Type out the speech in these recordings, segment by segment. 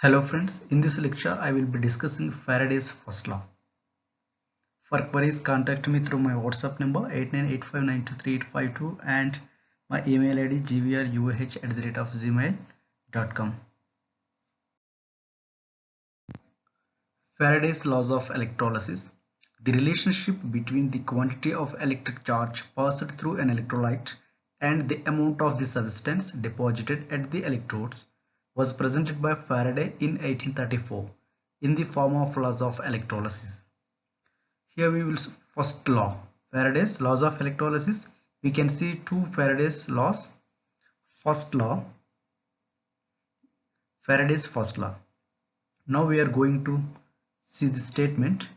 Hello friends, in this lecture I will be discussing Faraday's first law. For queries, contact me through my WhatsApp number 8985923852 and my email ID gvruh@gmail.com. Faraday's laws of electrolysis. The relationship between the quantity of electric charge passed through an electrolyte and the amount of the substance deposited at the electrodes was presented by Faraday in 1834 in the form of laws of electrolysis. Here we will first law, Faraday's laws of electrolysis. We can see two Faraday's laws. First law, Faraday's first law. Now we are going to see the statement.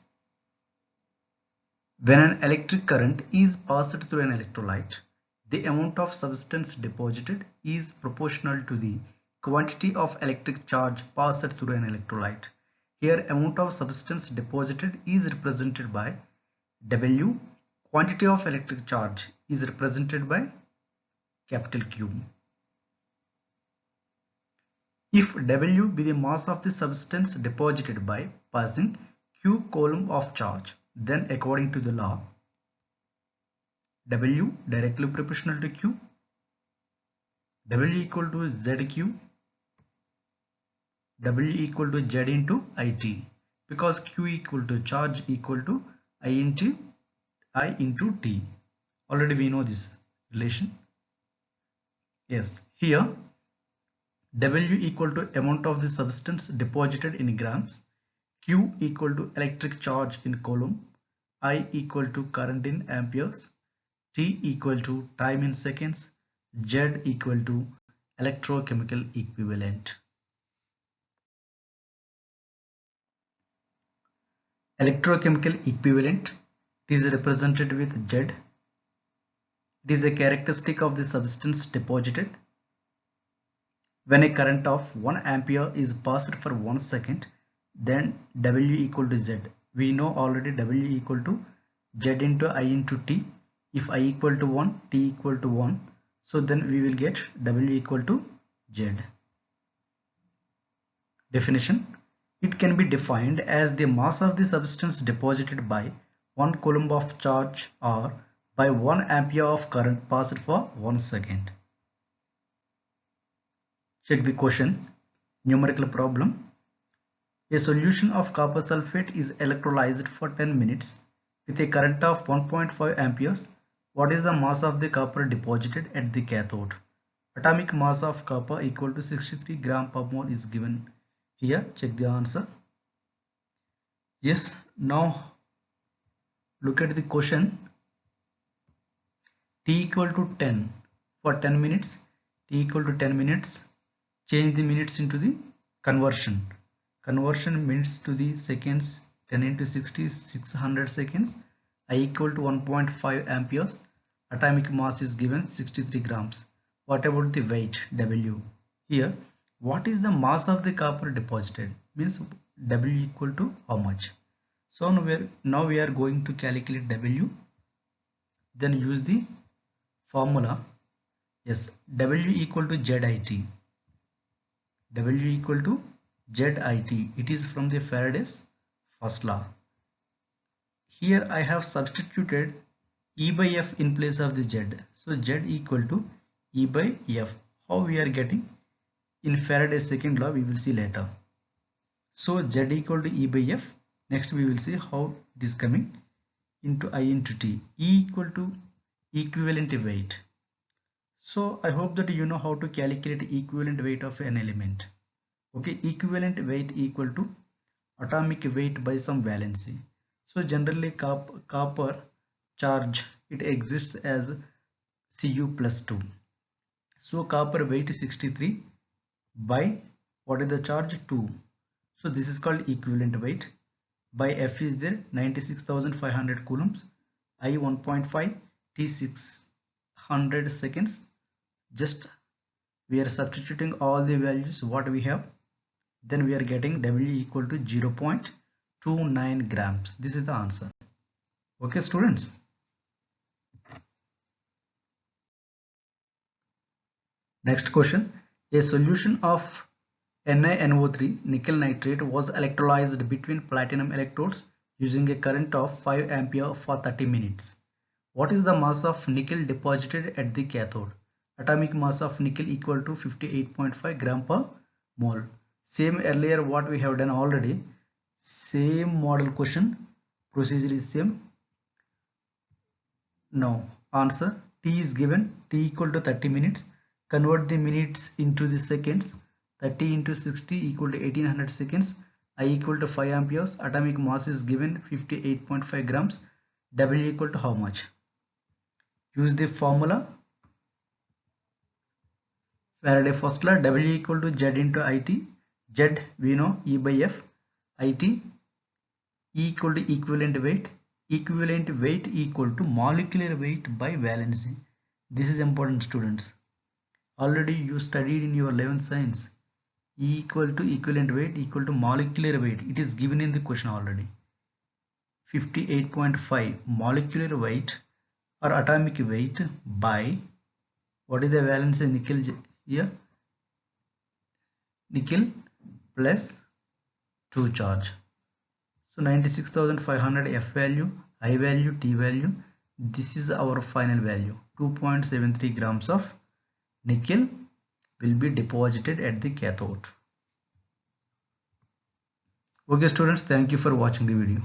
When an electric current is passed through an electrolyte, the amount of substance deposited is proportional to the quantity of electric charge passed through an electrolyte. Here amount of substance deposited is represented by W. Quantity of electric charge is represented by capital Q. If W be the mass of the substance deposited by passing Q coulomb of charge, then according to the law, W directly proportional to Q, W equal to ZQ, W equal to Z into IT, because Q equal to charge equal to I into T. Already we know this relation. Yes, here W equal to amount of the substance deposited in grams, Q equal to electric charge in coulomb, I equal to current in amperes, T equal to time in seconds, Z equal to electrochemical equivalent. Electrochemical equivalent is represented with Z. It is a characteristic of the substance deposited. When a current of 1 ampere is passed for 1 second, then W equal to Z. We know already W equal to Z into I into T. If I equal to 1, T equal to 1. So then we will get W equal to Z. Definition. It can be defined as the mass of the substance deposited by 1 coulomb of charge or by 1 ampere of current passed for 1 second. Check the question. Numerical problem. A solution of copper sulfate is electrolyzed for 10 minutes with a current of 1.5 amperes. What is the mass of the copper deposited at the cathode? Atomic mass of copper equal to 63 gram per mole is given here. Check the answer. Yes, now look at the question. T equal to 10 for 10 minutes. T equal to 10 minutes. Change the minutes into the conversion. Conversion minutes to the seconds. 10 into 60 is 600 seconds. I equal to 1.5 amperes. Atomic mass is given 63 grams. What about the weight W? Here, what is the mass of the copper deposited? Means W equal to how much? So now we are going to calculate W. Then use the formula. Yes, W equal to ZIT. W equal to ZIT. It is from the Faraday's first law. Here I have substituted E by F in place of the Z. So Z equal to E by F. How we are getting? In Faraday's second law we will see later. So Z equal to E by F. Next we will see how it is coming into I into T. E equal to equivalent weight. So I hope that you know how to calculate equivalent weight of an element. Okay, equivalent weight equal to atomic weight by some valency. So generally copper charge, it exists as Cu plus 2. So copper weight is 63 by what is the charge? 2. So this is called equivalent weight. By F is there 96,500 coulombs. I 1.5, T 600 seconds. Just we are substituting all the values what we have. Then we are getting W equal to 0.29 grams. This is the answer. Okay, students. Next question. A solution of NiNO3 nickel nitrate was electrolyzed between platinum electrodes using a current of 5 ampere for 30 minutes. What is the mass of nickel deposited at the cathode? Atomic mass of nickel equal to 58.5 gram per mole. Same earlier what we have done already. Same model question. Procedure is same. Now answer. T is given. T equal to 30 minutes. Convert the minutes into the seconds. 30 into 60 equal to 1800 seconds. I equal to 5 amperes. Atomic mass is given 58.5 grams. W equal to how much? Use the formula. Faraday first law. W equal to Z into IT. Z we know E by F. IT E equal to equivalent weight. Equivalent weight equal to molecular weight by valency. This is important, students. Already you studied in your 11th science. E equal to equivalent weight equal to molecular weight. It is given in the question already. 58.5 molecular weight or atomic weight by, what is the valence in nickel here? Nickel plus 2 charge. So 96,500 F value, I value, T value. This is our final value. 2.73 grams of nickel will be deposited at the cathode. Okay students, thank you for watching the video.